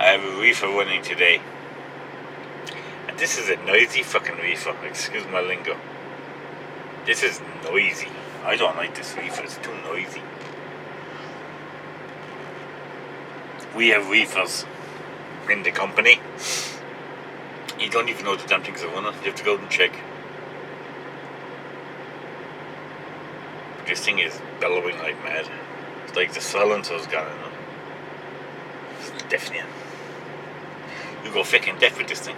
I have a reefer running today. And this is a noisy fucking reefer. Excuse my lingo. This is noisy. I don't like this reefer. It's too noisy. We have reefers in the company. You don't even know the damn things are running. You have to go and check. This thing is bellowing like mad. It's like the silencer's gone in it. It's deafening. You go fucking deaf with this thing.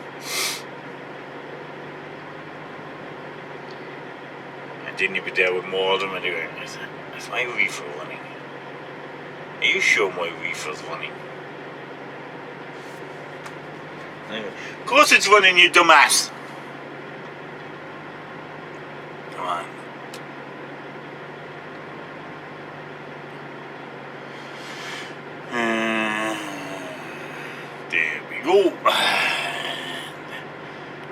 And then you'll be there with more of them and you're going, is my reefer running? Are you sure my reefer's running? Of course it's running, you dumbass! Come on. There we go.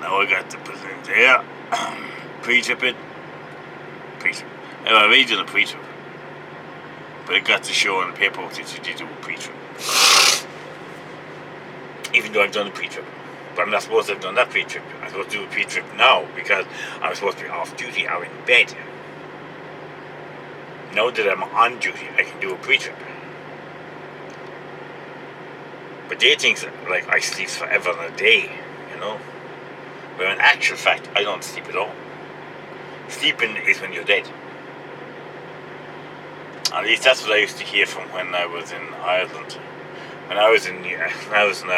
Now I got the present there. Pre-trip it. Pre-trip. I've already done a pre-trip. But I got to show on the paperwork that you did do a pre-trip. Even though I've done a pre-trip. But I'm not supposed to have done that pre-trip. I'm supposed to do a pre-trip now because I'm supposed to be off duty or in bed. Now that I'm on duty, I can do a pre-trip. But they think like I sleep forever in a day, you know. But in actual fact, I don't sleep at all. Sleeping is when you're dead. At least that's what I used to hear from when I was in Ireland. When I was in Ireland,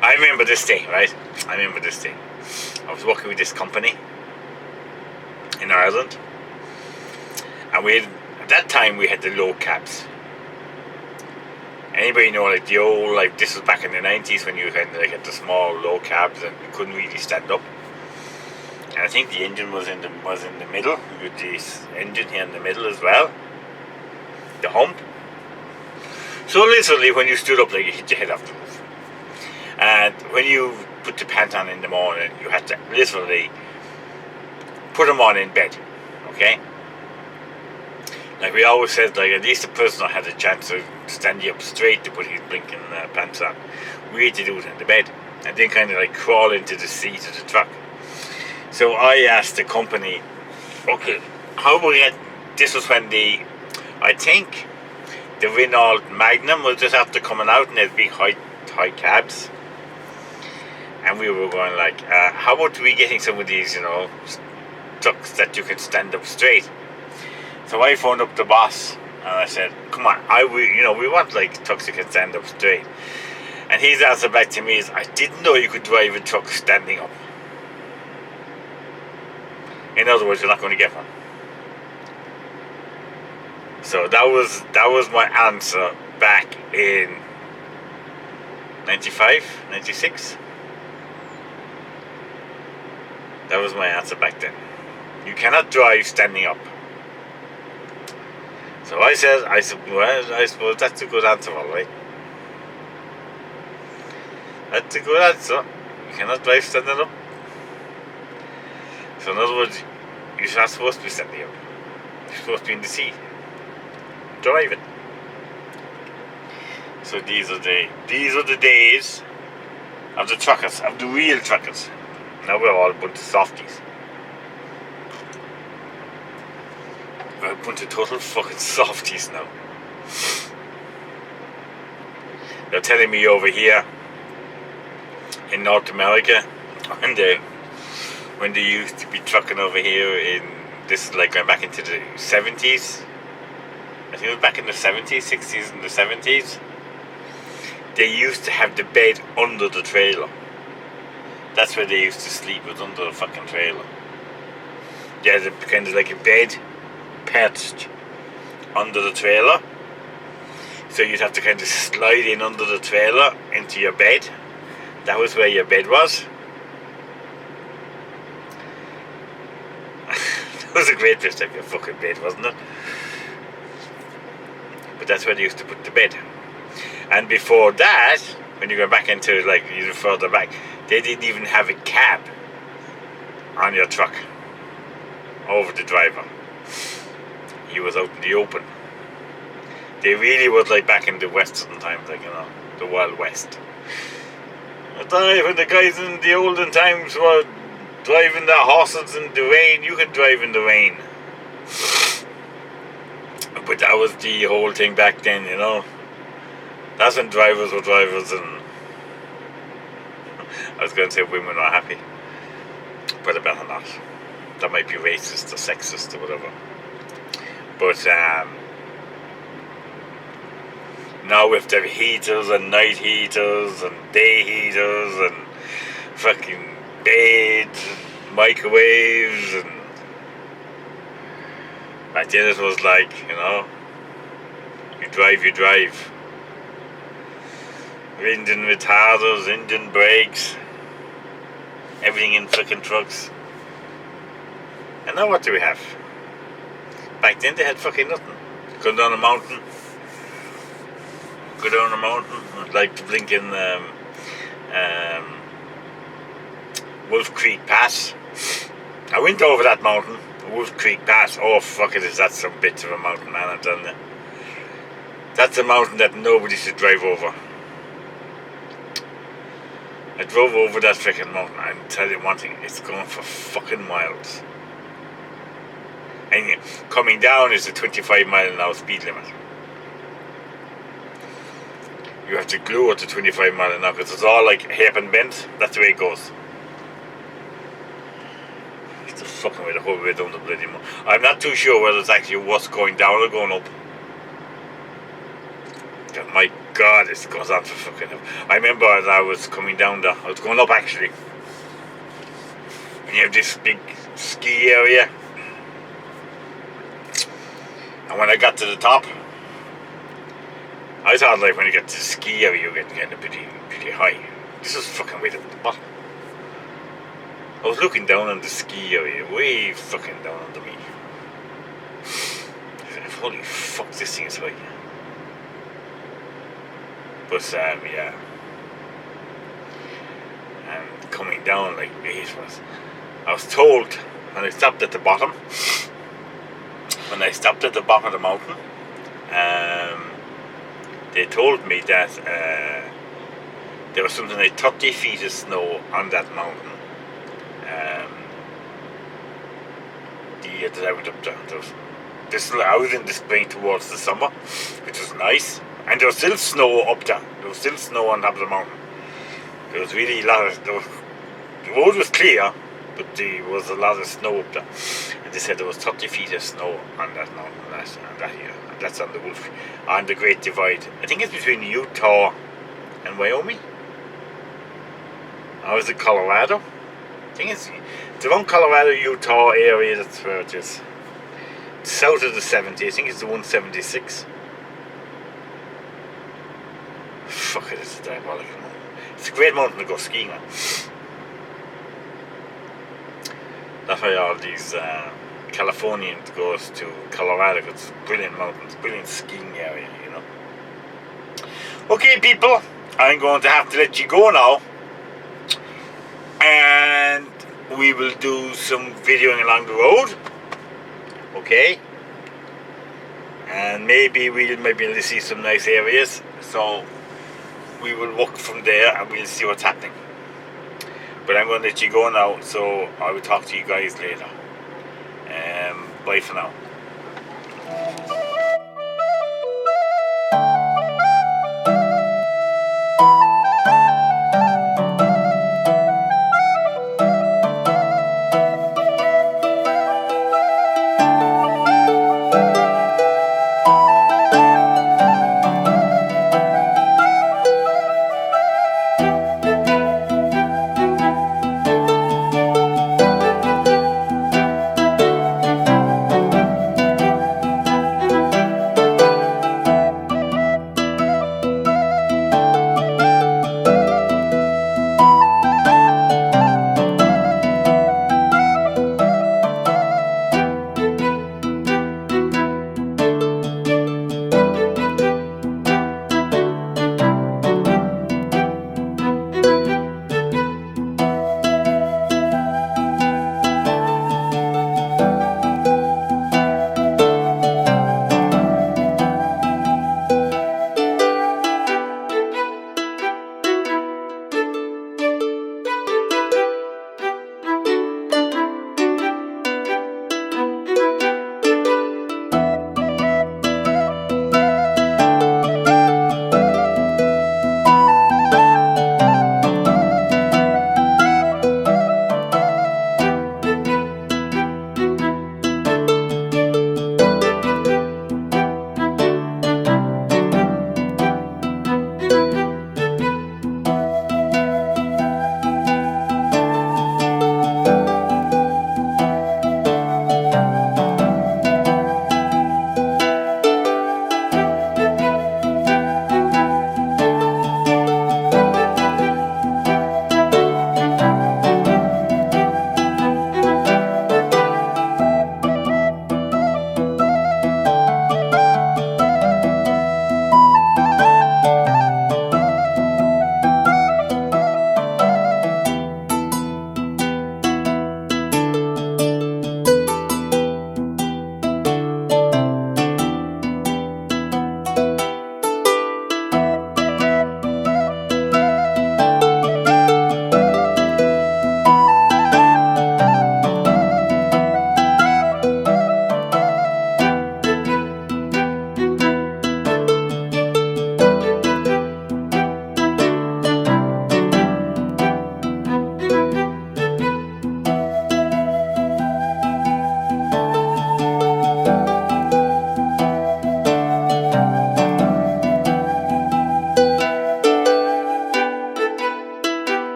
I remember this day, right? I remember this day. I was working with this company in Ireland, and at that time we had the low cabs. Anybody know, like the old, like this was back in the 90s when you had like had the small low cabs and you couldn't really stand up. And I think the engine was in the middle. You had this engine here in the middle as well. The hump. So literally when you stood up, like you hit your head off the roof. And when you put the pants on in the morning, you had to literally put them on in bed. Okay? Like we always said, like at least the person had a chance to stand you up straight to put his blinking pants on. We had to do it in the bed. And then kind of like crawl into the seat of the truck. So I asked the company, okay, how about we get, this was when I think the Renault Magnum was just after coming out and there's big high cabs. And we were going like, how about we getting some of these, you know, trucks that you can stand up straight? So I phoned up the boss and I said, come on, we want like trucks you can stand up straight. And his answer back to me is, I didn't know you could drive a truck standing up. In other words, you're not going to get one. So that was my answer back in 95, 96. That was my answer back then. You cannot drive standing up. So I said, well, I suppose that's a good answer, all right. That's a good answer. You cannot drive standing up. So in other words, you're not supposed to be standing up. You're supposed to be in the seat, driving. So these are the days of the truckers, of the real truckers. Now we're all a bunch of softies. We're a bunch of total fucking softies now. They're telling me over here in North America, when they used to be trucking over here this is like going back into the 70s. I think it was back in the 70s, 60s and the 70s. They used to have the bed under the trailer. That's where they used to sleep, was under the fucking trailer. They had kind of like a bed perched under the trailer. So you'd have to kind of slide in under the trailer into your bed. That was where your bed was. That was a great place to have your fucking bed, wasn't it? But that's where they used to put the bed. And before that, when you go back into like even further back, they didn't even have a cab on your truck over the driver. He was out in the open. They really was like back in the Western times, like, you know, the Wild West. At the time when the guys in the olden times were driving their horses in the rain, you could drive in the rain. But that was the whole thing back then, you know. That's when drivers were drivers, and I was going to say women were happy, but I better not. That might be racist or sexist or whatever. But now we have to have heaters and night heaters and day heaters and fucking beds and microwaves, and back then it was like, you know, you drive. Engine retarders, engine brakes, everything in fucking trucks. And now what do we have? Back then they had fucking nothing. Go down a mountain, like the blinking Wolf Creek Pass. I went over that mountain, Wolf Creek Pass. Oh fuck it, is that some bitch of a mountain, man, I'm telling you. That's a mountain that nobody should drive over. I drove over that freaking mountain, and I tell you one thing, it's going for fucking miles. And coming down is a 25 mile an hour speed limit. You have to glue at the 25 mile an hour because it's all like hairpin bend. That's the way it goes. It's the fucking way the whole way down the bloody mountain. I'm not too sure whether it's actually worse going down or going up. My God, it goes on for fucking. I remember as I was coming down there, I was going up actually. And you have this big ski area. And when I got to the top, I thought like when you get to the ski area, you're getting kind of pretty high. This is fucking way down the bottom. I was looking down on the ski area, way fucking down under me. Holy fuck, this thing is high. But yeah, and coming down like it was. I was told when I stopped at the bottom. When I stopped at the bottom of the mountain, they told me that there was something like 30 feet of snow on that mountain. The year that I went up there, I was in the spring towards the summer, which was nice. And there was still snow up there. There was still snow on top of the mountain. There was really a lot of... the road was clear, but there was a lot of snow up there. And they said there was 30 feet of snow on that mountain that year. And that's on the Great Divide. I think it's between Utah and Wyoming. Or is it Colorado? I think it's around Colorado, Utah area, that's where it is. South of the 70, I think it's the 176. Fuck it, it's a diabolical mountain. It's a great mountain to go skiing on. That's why all these Californians goes to Colorado, because it's a brilliant mountains, brilliant skiing area, you know. Okay people, I'm going to have to let you go now. And we will do some videoing along the road. Okay? And maybe we'll see some nice areas. So we will walk from there and we'll see what's happening. But I'm going to let you go now, so I will talk to you guys later. Bye for now.